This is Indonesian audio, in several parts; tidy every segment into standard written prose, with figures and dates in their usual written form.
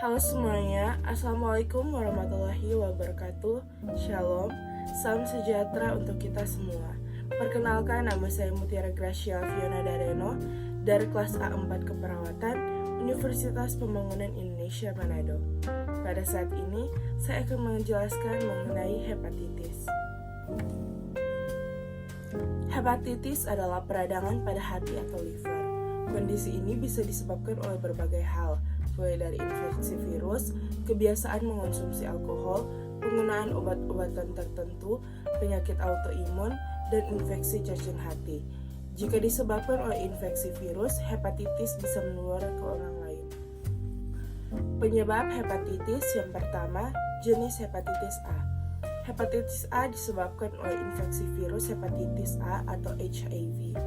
Halo semuanya, Assalamualaikum warahmatullahi wabarakatuh. Shalom, salam sejahtera untuk kita semua. Perkenalkan, nama saya Mutiara Gracia Fiona Dareno dari kelas A4 Keperawatan Universitas Pembangunan Indonesia Manado. Pada saat ini, saya akan menjelaskan mengenai hepatitis. Hepatitis adalah peradangan pada hati atau liver. Kondisi ini bisa disebabkan oleh berbagai hal, mulai dari infeksi virus, kebiasaan mengonsumsi alkohol, penggunaan obat-obatan tertentu, penyakit autoimun, dan infeksi cacing hati. Jika disebabkan oleh infeksi virus, hepatitis bisa menular ke orang lain. Penyebab hepatitis yang pertama, jenis hepatitis A. Hepatitis A disebabkan oleh infeksi virus hepatitis A atau HIV.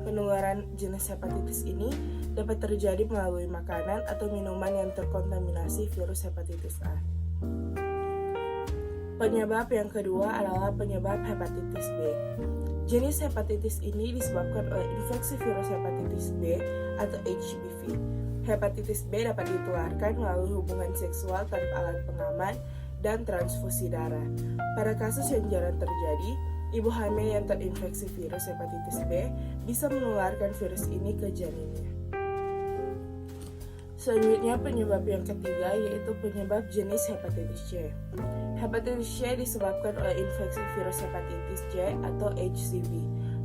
Penularan jenis hepatitis ini dapat terjadi melalui makanan atau minuman yang terkontaminasi virus hepatitis A. Penyebab yang kedua adalah penyebab hepatitis B. Jenis hepatitis ini disebabkan oleh infeksi virus hepatitis B atau HBV. Hepatitis B dapat ditularkan melalui hubungan seksual tanpa alat pengaman dan transfusi darah. Pada kasus yang jarang terjadi, ibu hamil yang terinfeksi virus hepatitis B bisa menularkan virus ini ke janinnya. Selanjutnya penyebab yang ketiga yaitu penyebab jenis hepatitis C. Hepatitis C disebabkan oleh infeksi virus hepatitis C atau HCV.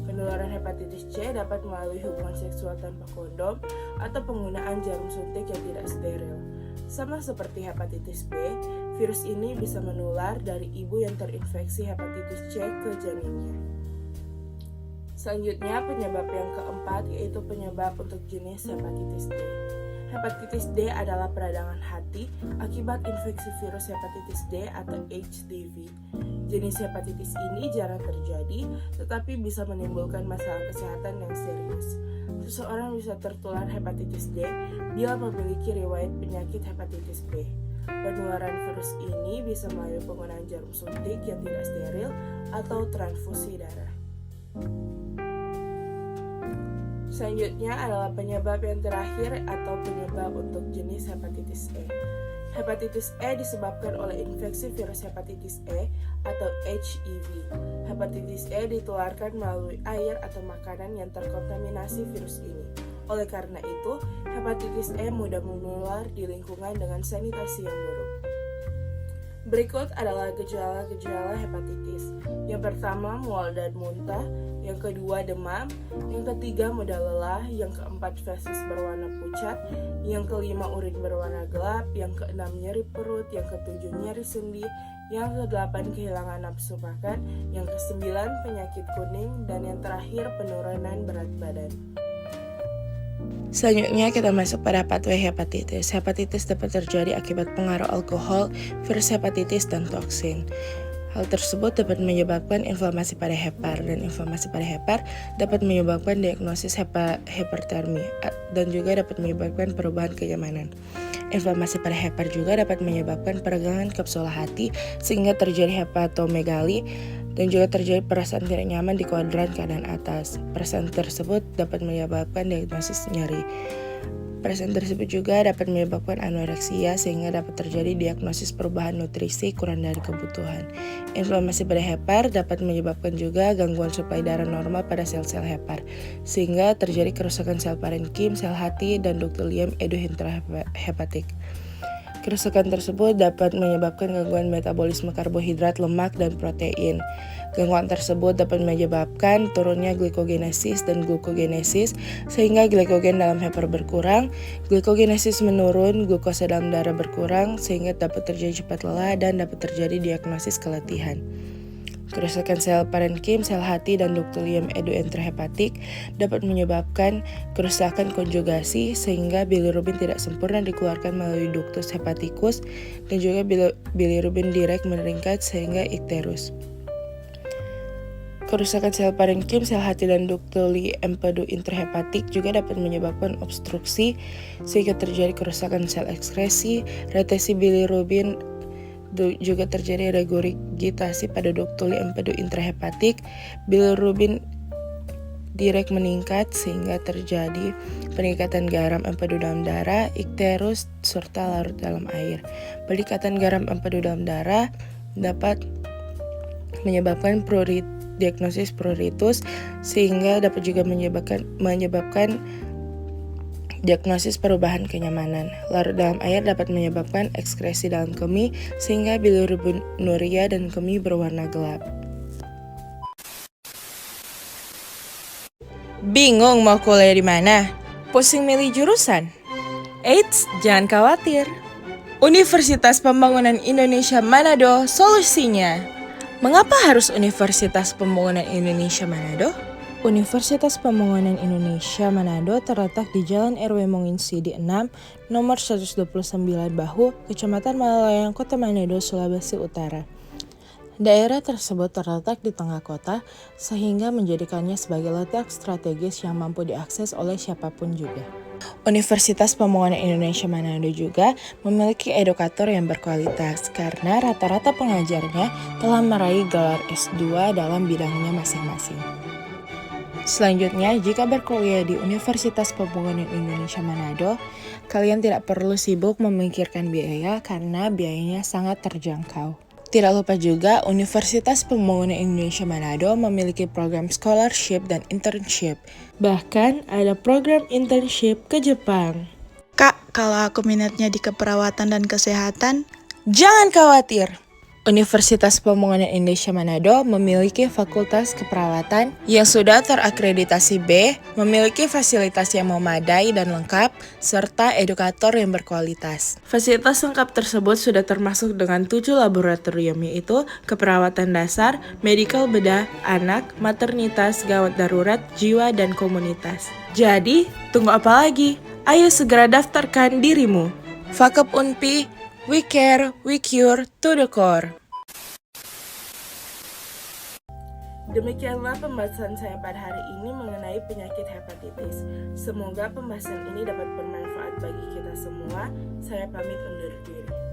Penularan hepatitis C dapat melalui hubungan seksual tanpa kondom atau penggunaan jarum suntik yang tidak steril. Sama seperti hepatitis B, virus ini bisa menular dari ibu yang terinfeksi hepatitis C ke janinnya. Selanjutnya penyebab yang keempat yaitu penyebab untuk jenis hepatitis D. Hepatitis D adalah peradangan hati akibat infeksi virus hepatitis D atau HDV. Jenis hepatitis ini jarang terjadi, tetapi bisa menimbulkan masalah kesehatan yang serius. Seseorang bisa tertular hepatitis D bila memiliki riwayat penyakit hepatitis B. Penularan virus ini bisa melalui penggunaan jarum suntik yang tidak steril atau transfusi darah. Selanjutnya adalah penyebab yang terakhir atau penyebab untuk jenis hepatitis E. Hepatitis E disebabkan oleh infeksi virus hepatitis E atau HIV. Hepatitis E ditularkan melalui air atau makanan yang terkontaminasi virus ini. Oleh karena itu, hepatitis E mudah menular di lingkungan dengan sanitasi yang buruk. Berikut adalah gejala-gejala hepatitis. Yang pertama, mual dan muntah. Yang kedua, demam. Yang ketiga, mudah lelah. Yang keempat, fesis berwarna pucat. Yang kelima, urin berwarna gelap. Yang keenam, nyeri perut. Yang ketujuh, nyeri sendi. Yang kedelapan, kehilangan nafsu makan. Yang kesembilan, penyakit kuning. Dan yang terakhir, penurunan berat badan. Selanjutnya kita masuk pada pathway hepatitis. Hepatitis dapat terjadi akibat pengaruh alkohol, virus hepatitis, dan toksin. Hal tersebut dapat menyebabkan inflamasi pada hepar, dan inflamasi pada hepar dapat menyebabkan diagnosis hipertermi dan juga dapat menyebabkan perubahan kenyamanan. Inflamasi pada hepar juga dapat menyebabkan peregangan kapsula hati sehingga terjadi hepatomegali dan juga terjadi perasaan tidak nyaman di kuadran kanan atas. Perasaan tersebut dapat menyebabkan diagnosis nyeri. Perasaan tersebut juga dapat menyebabkan anoreksia sehingga dapat terjadi diagnosis perubahan nutrisi kurang dari kebutuhan. Inflamasi pada hepar dapat menyebabkan juga gangguan suplai darah normal pada sel-sel hepar sehingga terjadi kerusakan sel parenkim, sel hati, dan ductilium endointrahepatic. Kerusakan tersebut dapat menyebabkan gangguan metabolisme karbohidrat, lemak, dan protein. Gangguan tersebut dapat menyebabkan turunnya glikogenesis dan glukogenesis sehingga glikogen dalam hepar berkurang, glikogenesis menurun, glukosa dalam darah berkurang sehingga dapat terjadi cepat lelah dan dapat terjadi diagnosis keletihan. Kerusakan sel parenkim, sel hati, dan ductilium endointrahepatic dapat menyebabkan kerusakan konjugasi sehingga bilirubin tidak sempurna dikeluarkan melalui ductus hepaticus dan juga bilirubin direct meningkat sehingga ikterus. Kerusakan sel parenkim, sel hati, dan ductili empedointrahepatic juga dapat menyebabkan obstruksi sehingga terjadi kerusakan sel ekskresi, retensi bilirubin, juga terjadi regurgitasi pada ductili empedointrahepatic, bilirubin direct meningkat sehingga terjadi peningkatan garam empedu dalam darah, ikterus, serta larut dalam air. Peningkatan garam empedu dalam darah dapat menyebabkan diagnosis pruritus sehingga dapat juga menyebabkan diagnosis perubahan kenyamanan. Larut dalam air dapat menyebabkan ekskresi dalam kemih sehingga bilirubinuria dan kemih berwarna gelap. Bingung mau kuliah di mana? Pusing milih jurusan? Eits, jangan khawatir. Universitas Pembangunan Indonesia Manado solusinya. Mengapa harus Universitas Pembangunan Indonesia Manado? Universitas Pembangunan Indonesia Manado terletak di Jalan RW Monginsidi 6, nomor 129 Bahu, Kecamatan Malalayang, Kota Manado, Sulawesi Utara. Daerah tersebut terletak di tengah kota, sehingga menjadikannya sebagai letak strategis yang mampu diakses oleh siapapun juga. Universitas Pembangunan Indonesia Manado juga memiliki edukator yang berkualitas karena rata-rata pengajarnya telah meraih gelar S2 dalam bidangnya masing-masing. Selanjutnya, jika berkuliah di Universitas Pembangunan Indonesia Manado, kalian tidak perlu sibuk memikirkan biaya karena biayanya sangat terjangkau. Tidak lupa juga, Universitas Pembangunan Indonesia Manado memiliki program scholarship dan internship. Bahkan ada program internship ke Jepang. Kak, kalau aku minatnya di keperawatan dan kesehatan, Jangan khawatir. Universitas Pembangunan Indonesia Manado memiliki fakultas keperawatan yang sudah terakreditasi B, memiliki fasilitas yang memadai dan lengkap, serta edukator yang berkualitas. Fasilitas lengkap tersebut sudah termasuk dengan 7 laboratorium, yaitu keperawatan dasar, medical bedah, anak, maternitas, gawat darurat, jiwa, dan komunitas. Jadi, tunggu apa lagi? Ayo segera daftarkan dirimu. Fakep Unpi, we care, we cure to the core. Demikianlah pembahasan saya pada hari ini mengenai penyakit hepatitis. Semoga pembahasan ini dapat bermanfaat bagi kita semua. Saya pamit undur diri.